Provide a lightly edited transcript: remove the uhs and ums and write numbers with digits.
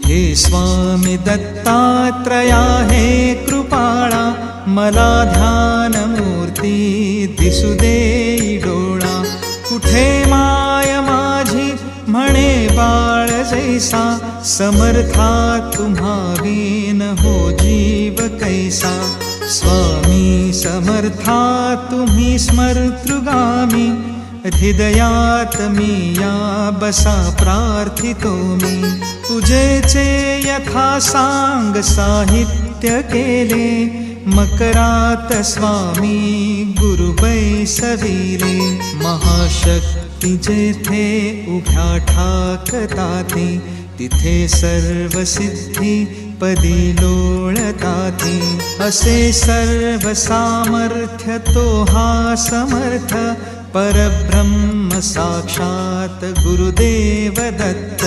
हे स्वामी दत्तात्रया हे कृपाळा, मला ध्यान मूर्ती दिसू दे डोळा. कुठे माय माझी म्हणे बाळ जैसा, समर्था तुम्हा विन हो जीव कैसा. स्वामी समर्था तुम्ही स्मर्तृगामी, हृदयात मी या बसा प्रार्थितो मी. तुझेचे यथा सांग साहित्य केले, मकरात स्वामी गुरु बैसविले. महाशक्ती जेथे उभ्या ठाकताती, तिथे सर्व सिद्धी पदी लोळताती. असे सर्व सामर्थ्य तो हा समर्थ, परब्रह्म साक्षात गुरुदेव दत्त.